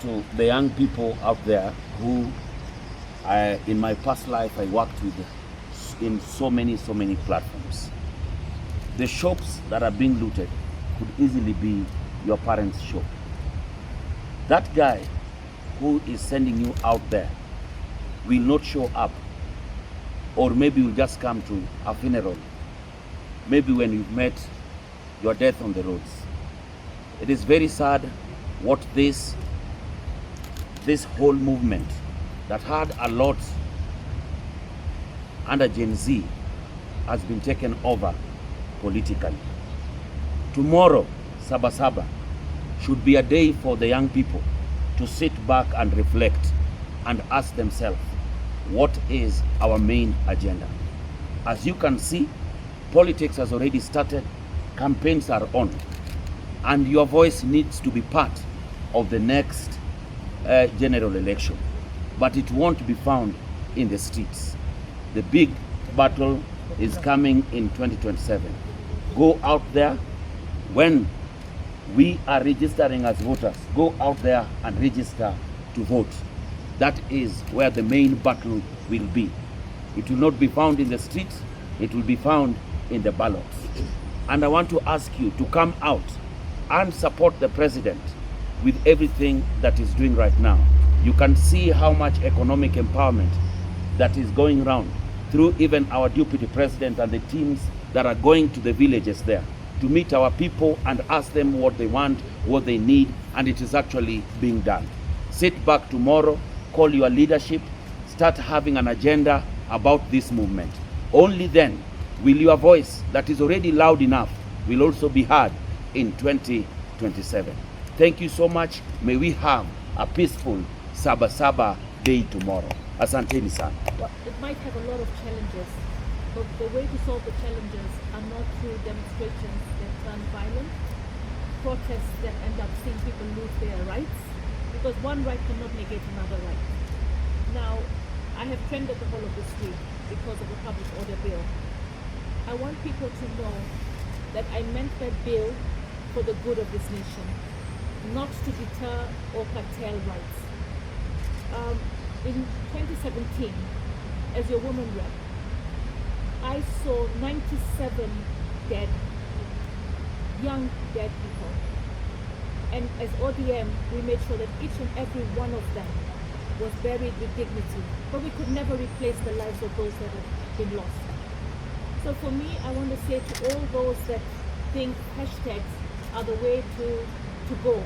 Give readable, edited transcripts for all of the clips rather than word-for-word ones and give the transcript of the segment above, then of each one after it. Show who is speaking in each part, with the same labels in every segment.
Speaker 1: to the young people out there who, in my past life, I worked with in so many platforms. The shops that are being looted could easily be your parents' shop. That guy who is sending you out there will not show up, or maybe will just come to a funeral, maybe when you've met your death on the roads. It is very sad what this whole movement that had a lot under Gen Z has been taken over politically. Tomorrow, SABA should be a day for the young people to sit back and reflect and ask themselves, what is our main agenda? As you can see, politics has already started, campaigns are on, and your voice needs to be part of the next general election. But it won't be found in the streets. The big battle is coming in 2027. Go out there. When we are registering as voters, go out there and register to vote. That is where the main battle will be. It will not be found in the streets, it will be found in the ballots. And I want to ask you to come out and support the president with everything that he's doing right now. You can see how much economic empowerment that is going around through even our deputy president and the teams that are going to the villages there to meet our people and ask them what they want, what they need, and it is actually being done. Sit back tomorrow, call your leadership, start having an agenda about this movement. Only then will your voice that is already loud enough will also be heard in 2027. Thank you so much. May we have a peaceful SABA day tomorrow. Asanteni sana.
Speaker 2: Well, it might have a lot of challenges, but the way to solve the challenges are not through demonstrations that turn violent, protests that end up seeing people lose their rights, because one right cannot negate another right. Now, I have trended the whole of this week because of the public order bill. I want people to know that I meant that bill for the good of this nation, not to deter or curtail rights. In 2017, as your woman rep, I saw 97 dead, young dead people. And as ODM, we made sure that each and every one of them was buried with dignity. But we could never replace the lives of those that have been lost. So for me, I want to say to all those that think hashtags are the way to go,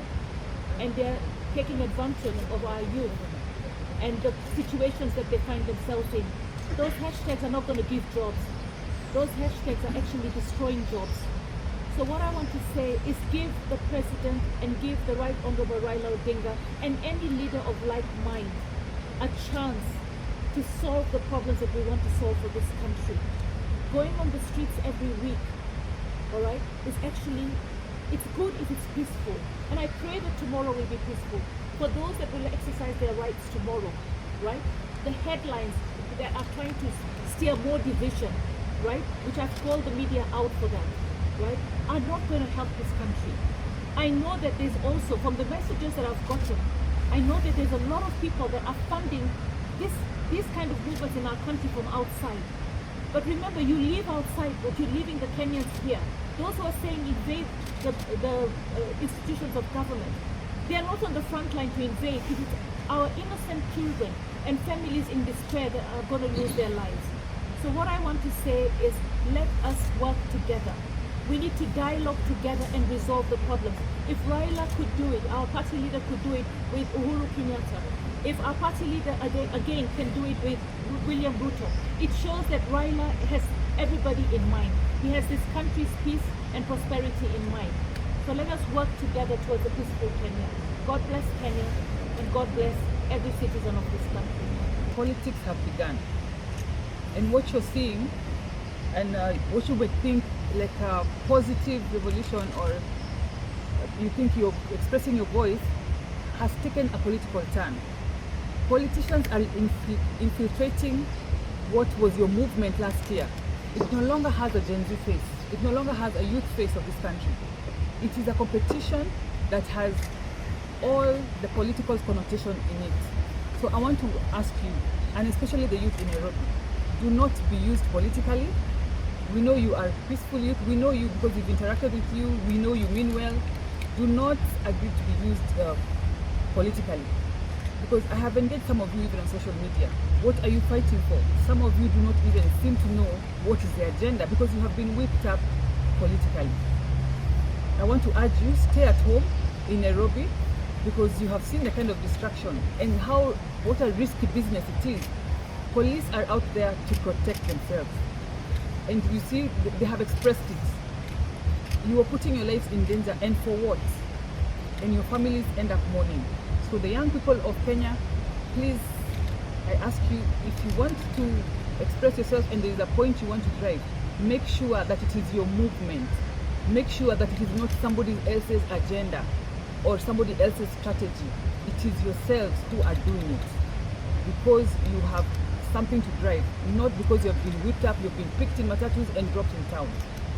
Speaker 2: and they're taking advantage of our youth and the situations that they find themselves in. Those hashtags are not going to give jobs. Those hashtags are actually destroying jobs. So what I want to say is give the president and give the Right Honorable Raila Odinga and any leader of like mind a chance to solve the problems that we want to solve for this country. Going on the streets every week, all right, is actually, it's good if it's peaceful. And I pray that tomorrow will be peaceful. For those that will exercise their rights tomorrow, right? The headlines that are trying to steer more division, right? Which I've called the media out for that, right? Are not going to help this country. I know that there's also, from the messages that I've gotten, I know that there's a lot of people that are funding these kind of movements in our country from outside. But remember, you live outside, but you're leaving the Kenyans here. Those who are saying invade the institutions of government, they are not on the front line to invade. It is our innocent children and families in despair that are going to lose their lives. So what I want to say is, let us work together. We need to dialogue together and resolve the problems. If Raila could do it, our party leader could do it with Uhuru Kenyatta. If our party leader again can do it with William Ruto, it shows that Raila has everybody in mind. He has this country's peace and prosperity in mind. So let us work together towards a peaceful Kenya. God bless Kenya, and God bless every citizen of this country.
Speaker 3: Politics have begun. And what you're seeing, and what you would think like a positive revolution, or you think you're expressing your voice, has taken a political turn. Politicians are infiltrating what was your movement last year. It no longer has a Gen Z face. It no longer has a youth face of this country. It is a competition that has all the political connotation in it. So I want to ask you, and especially the youth in Nairobi, do not be used politically. We know you are peaceful youth. We know you because we've interacted with you. We know you mean well. Do not agree to be used politically. Because I have engaged some of you even on social media. What are you fighting for? Some of you do not even seem to know what is the agenda because you have been whipped up politically. I want to urge you, stay at home in Nairobi because you have seen the kind of distraction and what a risky business it is. Police are out there to protect themselves. And you see, they have expressed it. You are putting your lives in danger, and for what? And your families end up mourning. So the young people of Kenya, please, I ask you, if you want to express yourself and there is a point you want to drive, make sure that it is your movement. Make sure that it is not somebody else's agenda or somebody else's strategy. It is yourselves who are doing it because you have something to drive, not because you have been whipped up, you've been picked in matatus and dropped in town.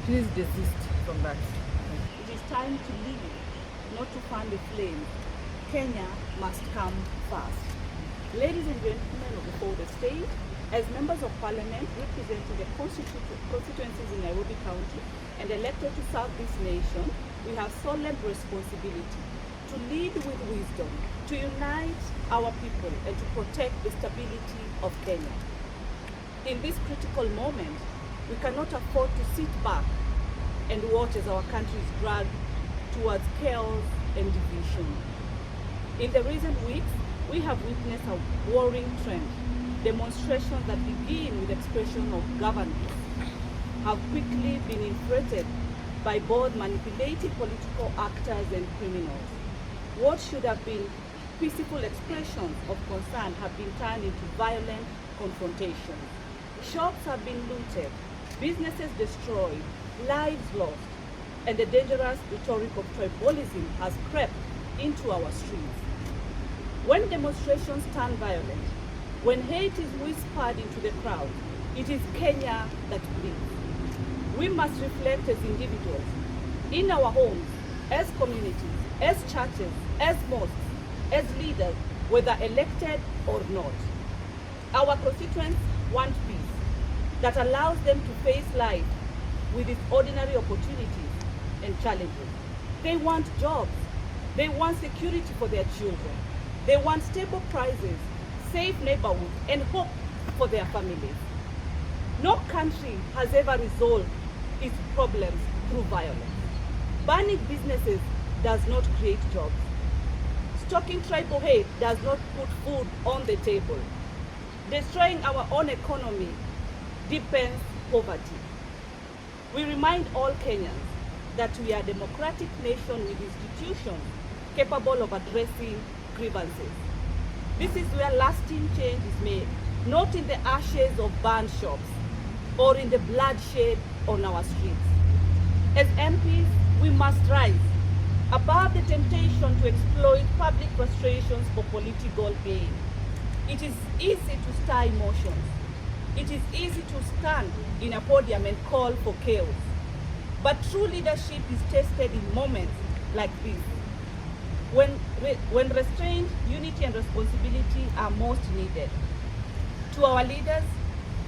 Speaker 3: Please desist from that.
Speaker 4: It is time to lead, not to fan the flames. Kenya must come first. Ladies and gentlemen of the folded state, as members of parliament representing the constituencies in Nairobi County and elected to serve this nation, we have solemn responsibility to lead with wisdom, to unite our people and to protect the stability of Kenya. In this critical moment, we cannot afford to sit back and watch as our country is dragged towards chaos and division. In the recent weeks, we have witnessed a worrying trend. Demonstrations that begin with expression of governance have quickly been infiltrated by both manipulative political actors and criminals. What should have been peaceful expressions of concern have been turned into violent confrontations. Shops have been looted, businesses destroyed, lives lost, and the dangerous rhetoric of tribalism has crept into our streets. When demonstrations turn violent, when hate is whispered into the crowd, it is Kenya that bleeds. We must reflect as individuals, in our homes, as communities, as churches, as mosques, as leaders, whether elected or not. Our constituents want peace that allows them to face life with its ordinary opportunities and challenges. They want jobs. They want security for their children. They want stable prices, safe neighborhoods, and hope for their families. No country has ever resolved its problems through violence. Banning businesses does not create jobs. Stoking tribal hate does not put food on the table. Destroying our own economy deepens poverty. We remind all Kenyans that we are a democratic nation with institutions capable of addressing grievances. This is where lasting change is made, not in the ashes of burned shops or in the bloodshed on our streets. As MPs, we must rise above the temptation to exploit public frustrations for political gain. It is easy to stir emotions. It is easy to stand in a podium and call for chaos. But true leadership is tested in moments like this, when restraint, unity, and responsibility are most needed. To our leaders,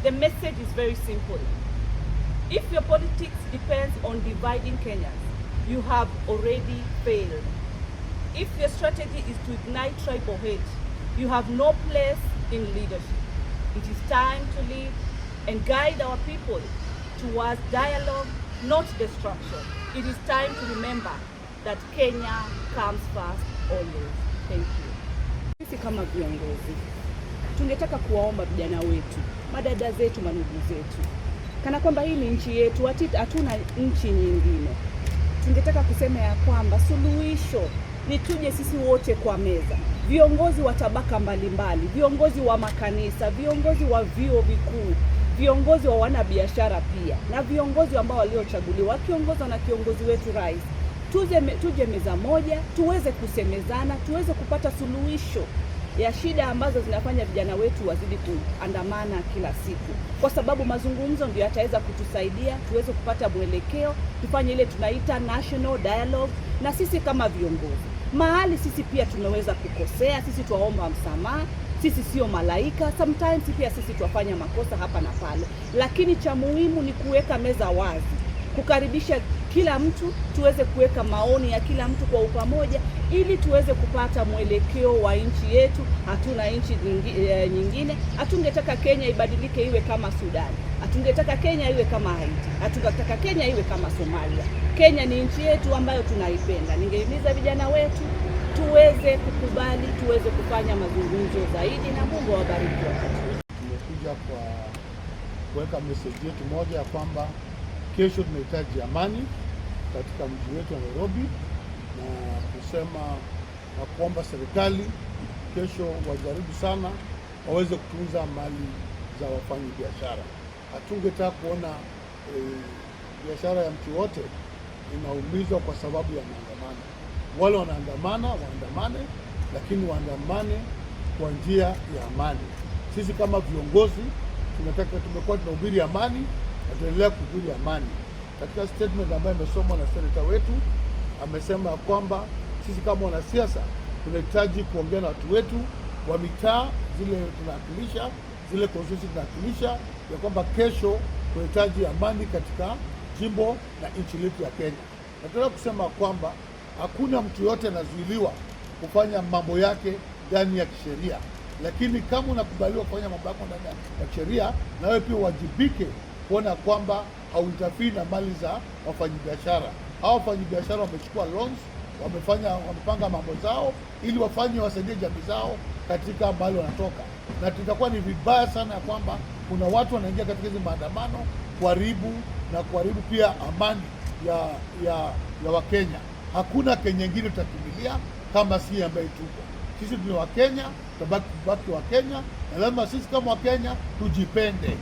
Speaker 4: the message is very simple. If your politics depends on dividing Kenyans, you have already failed. If your strategy is to ignite tribal hate, you have no place in leadership. It is time to lead and guide our people towards dialogue, not destruction. It is time to remember that Kenya comes first always. Thank you. Sisi kama viongozi tungetaka kuwaomba vijana wetu, madada zetu, mandugu zetu, kana kwamba hii ni nchi yetu, hatuna nchi nyingine. Tungetaka kusema ya kwamba suluhisho ni tuje sisi wote kwa meza, viongozi wa tabaka mbalimbali, viongozi wa makanisa, viongozi wa vyuo vikuu, viongozi wa wanabiashara pia, na viongozi ambao waliochaguliwa wakiongozwa na kiongozi wetu rais. Tuje meza moja, tuweze kusemezana, tuweze kupata suluhisho ya shida ambazo zinafanya vijana wetu wazidi kuandamana kila siku, kwa sababu mazungumzo ndio yataweza kutusaidia tuweze kupata mwelekeo, tufanye ile tunaita national dialogue. Na sisi kama viongozi Mahali sisi pia tunaweza kukosea, sisi tuwaomba msamaha, sisi sio malaika, sometimes pia sisi tuwafanya makosa hapa na pale, lakini cha muhimu ni kuweka meza wazi, kukaribisha kila mtu, tuweze kuweka maoni ya kila mtu kwa upamoja, ili tuweze kupata mwelekeo wa nchi yetu. Hatuna nchi nyingine. Hatungetaka Kenya ibadilike iwe kama Sudan, hatungetaka Kenya iwe kama Haiti, hatungetaka Kenya iwe kama Somalia. Kenya ni nchi yetu ambayo tunaipenda. Ningehimiza vijana wetu tuweze kukubali, tuweze kufanya mazungumzo zaidi, na Mungu awabariki.
Speaker 5: Tumekuja kwa kuweka message yetu moja ya kwamba kesho tunahitaji amani katika mji wetu wa Nairobi, na kusema na kuomba serikali kesho wajaribu sana waweze kutunza mali za wafanyi biashara. Hatungetaka kuona biashara ya mtu wote inaumizwa kwa sababu ya maandamano. Wale wanaandamana waandamane, lakini waandamane kwa njia ya amani. Sisi kama viongozi tumekuwa tunahubiri amani na tunaendelea kuhubiri amani. Katika statement ambayo imesomwa na seneta wetu, amesema kwamba sisi kama wanasiasa tunahitaji kuongea na watu wetu wa mitaa zile tunawakilisha, zile constituency tunawakilisha, ya kwamba kesho tunahitaji amani katika jimbo na nchi letu ya Kenya. Nataka kusema kwamba hakuna mtu yote anazuiliwa kufanya mambo yake ndani ya kisheria, lakini kama unakubaliwa kufanya mambo yako ndani ya kisheria, na wewe pia wajibike kuona kwamba hauinterfere na mali za wafanyabiashara. Hao wafanyabiashara wamechukua loans, wamepanga mambo zao ili wasaidie jamii zao katika mahali wanatoka, na tutakuwa ni vibaya sana ya kwamba kuna watu wanaingia katika hizi maandamano kuharibu pia amani ya Wakenya. Hakuna Kenya nyingine tutakimbilia kama si ambaye tuko sisi. Ni Wakenya, tutabaki Wakenya, na lazima sisi kama Wakenya tujipende.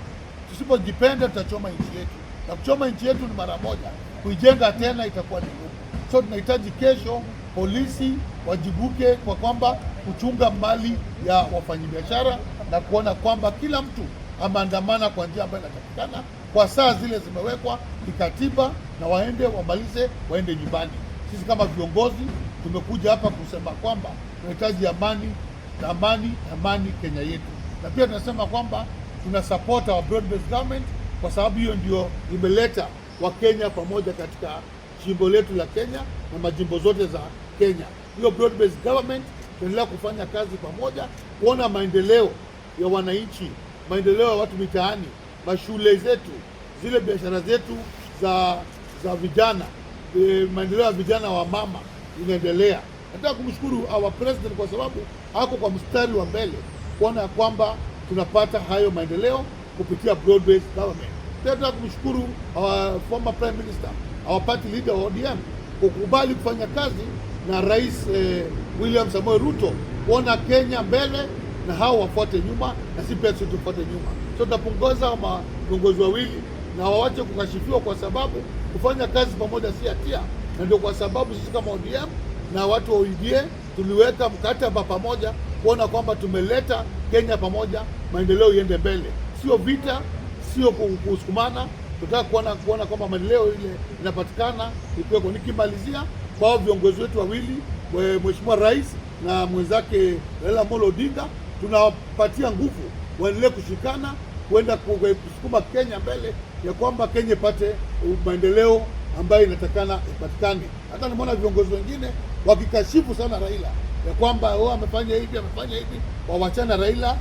Speaker 5: Tusipojipenda tutachoma nchi yetu, na kuchoma nchi yetu ni mara moja, kuijenga tena itakuwa ni ngumu. So tunahitaji kesho polisi wajibuke kwa kwamba kuchunga mali ya wafanyabiashara na kuona kwamba kila mtu ameandamana kwa njia ambayo inatakikana kwa saa zile zimewekwa kikatiba, na wamalize waende nyumbani. Sisi kama viongozi tumekuja hapa kusema kwamba tunahitaji amani Kenya yetu, na pia tunasema kwamba tuna support our broad based government, kwa sababu hiyo ndio imeleta Wakenya pamoja katika jimbo letu la Kenya na majimbo zote za Kenya. Hiyo broad based government tunaendelea kufanya kazi pamoja kuona maendeleo ya wananchi, maendeleo ya watu mitaani, mashule zetu, zile biashara zetu za vijana, maendeleo ya vijana wa mama inaendelea. Nataka kumshukuru our president kwa sababu hako kwa mstari wa mbele kuona kwamba tunapata hayo maendeleo kupitia broad based government. Pia nataka kumshukuru our former prime minister, our party leader wa ODM kukubali kufanya kazi na Rais William Samoei Ruto kuona Kenya mbele na hao wafuate nyuma, na si pia tufuate nyuma. So tutapunguza viongozi wawili na wawache kukashifiwa, kwa sababu kufanya kazi pamoja si hatia, na ndio kwa sababu sisi kama ODM na watu wa UDA tuliweka mkataba pamoja kuona kwamba tumeleta Kenya pamoja, maendeleo iende mbele, sio vita, sio kusukumana. Tunataka kuona kwamba maendeleo ile inapatikana ikiweko. Nikimalizia kwa viongozi wetu wawili, Mheshimiwa Rais na mwenzake Raila Amolo Odinga, tunawapatia nguvu waendelee kushikana kwenda kusukuma Kenya mbele, ya kwamba Kenya ipate maendeleo ambayo inatakana ipatikane. Hata nimeona viongozi wengine wakikashifu sana Raila ya kwamba amefanya hivi, wawachana Raila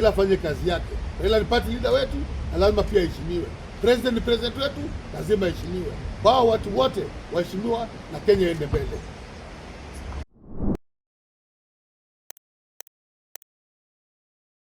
Speaker 5: afanye kazi yake. Raila ni party leader wetu na lazima pia heshimiwe. President ni president wetu, lazima heshimiwe. Kwa watu wote waheshimiwa na Kenya iende mbele.